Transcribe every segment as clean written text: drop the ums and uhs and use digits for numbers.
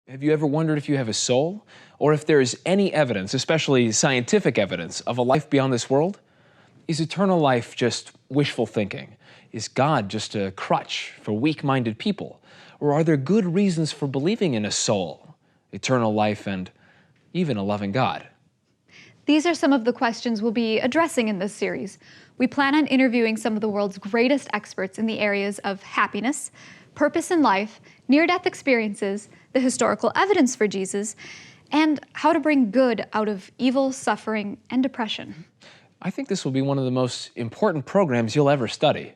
Have you ever wondered if you have a soul? Or if there is any evidence, especially scientific evidence, of a life beyond this world? Is eternal life just wishful thinking? Is God just a crutch for weak-minded people? Or are there good reasons for believing in a soul, eternal life, and even a loving God? These are some of the questions we'll be addressing in this series. We plan on interviewing some of the world's greatest experts in the areas of happiness, purpose in life, near-death experiences, the historical evidence for Jesus, and how to bring good out of evil, suffering, and depression. I think this will be one of the most important programs you'll ever study.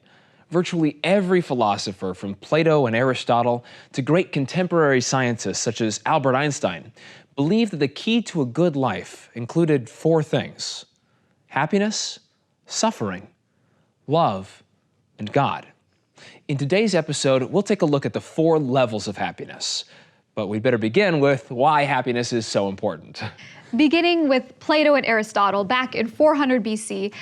Virtually every philosopher, from Plato and Aristotle to great contemporary scientists such as Albert Einstein, believed that the key to a good life included four things: happiness, suffering, love, and God. In today's episode, we'll take a look at the four levels of happiness. But we'd better begin with why happiness is so important. Beginning with Plato and Aristotle back in 400 BC,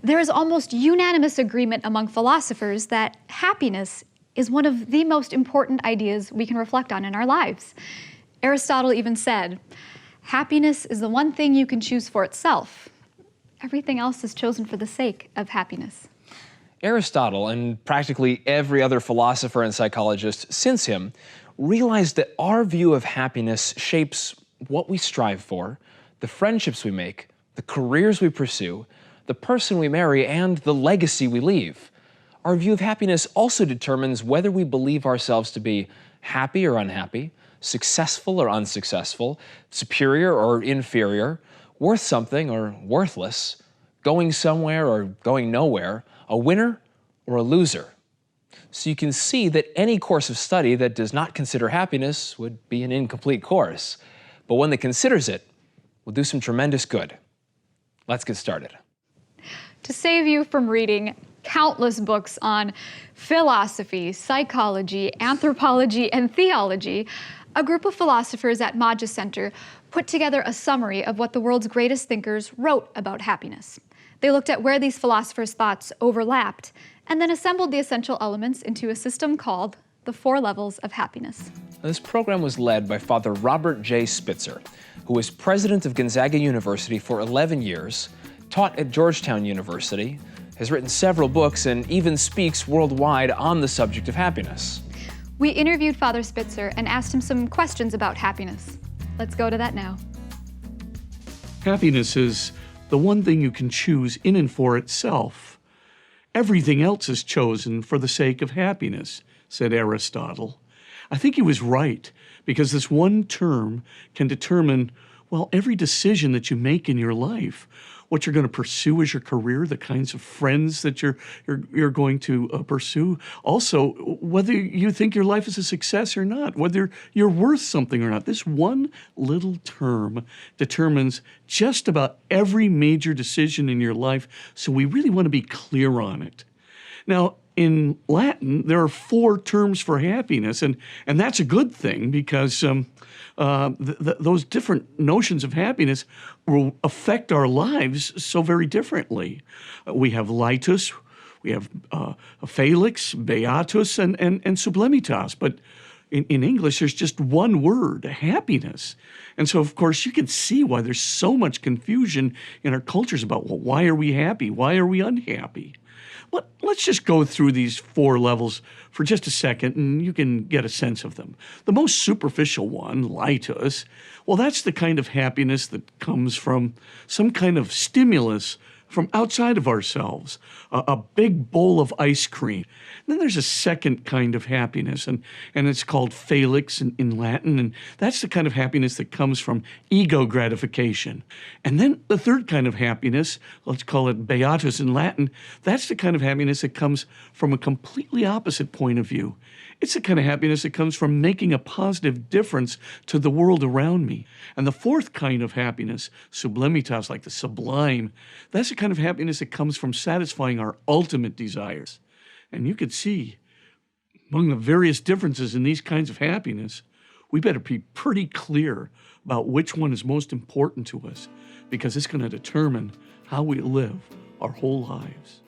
there is almost unanimous agreement among philosophers that happiness is one of the most important ideas we can reflect on in our lives. Aristotle even said, "Happiness is the one thing you can choose for itself. Everything else is chosen for the sake of happiness." Aristotle, and practically every other philosopher and psychologist since him, realized that our view of happiness shapes what we strive for, the friendships we make, the careers we pursue, the person we marry, and the legacy we leave. Our view of happiness also determines whether we believe ourselves to be happy or unhappy, successful or unsuccessful, superior or inferior, worth something or worthless, going somewhere or going nowhere, a winner or a loser. So you can see that any course of study that does not consider happiness would be an incomplete course. But one that considers it will do some tremendous good. Let's get started. To save you from reading countless books on philosophy, psychology, anthropology, and theology, a group of philosophers at Magis Center put together a summary of what the world's greatest thinkers wrote about happiness. They looked at where these philosophers' thoughts overlapped, and then assembled the essential elements into a system called the Four Levels of Happiness. This program was led by Father Robert J. Spitzer, who was president of Gonzaga University for 11 years, taught at Georgetown University, has written several books, and even speaks worldwide on the subject of happiness. We interviewed Father Spitzer and asked him some questions about happiness. Let's go to that now. Happiness is the one thing you can choose in and for itself. Everything else is chosen for the sake of happiness, said Aristotle. I think he was right, because this one term can determine, well, every decision that you make in your life, what you're going to pursue as your career, the kinds of friends that you're going to pursue. Also, whether you think your life is a success or not, whether you're worth something or not. This one little term determines just about every major decision in your life, so we really want to be clear on it. Now, in Latin, there are four terms for happiness, and that's a good thing, because those different notions of happiness will affect our lives so very differently. We have laetus, we have felix, beatus, and sublimitas, but in English, there's just one word, happiness. And so, of course, you can see why there's so much confusion in our cultures about, well, why are we happy? Why are we unhappy? But let's just go through these four levels for just a second, and you can get a sense of them. The most superficial one, laetus, well, that's the kind of happiness that comes from some kind of stimulus from outside of ourselves, a big bowl of ice cream. Then there's a second kind of happiness, and it's called felix in Latin, and that's the kind of happiness that comes from ego gratification. And then the third kind of happiness, let's call it beatus in Latin, that's the kind of happiness that comes from a completely opposite point of view. It's the kind of happiness that comes from making a positive difference to the world around me. And the fourth kind of happiness, sublimitas, like the sublime, that's the kind of happiness that comes from satisfying our ultimate desires. And you could see, among the various differences in these kinds of happiness, we better be pretty clear about which one is most important to us, because it's going to determine how we live our whole lives.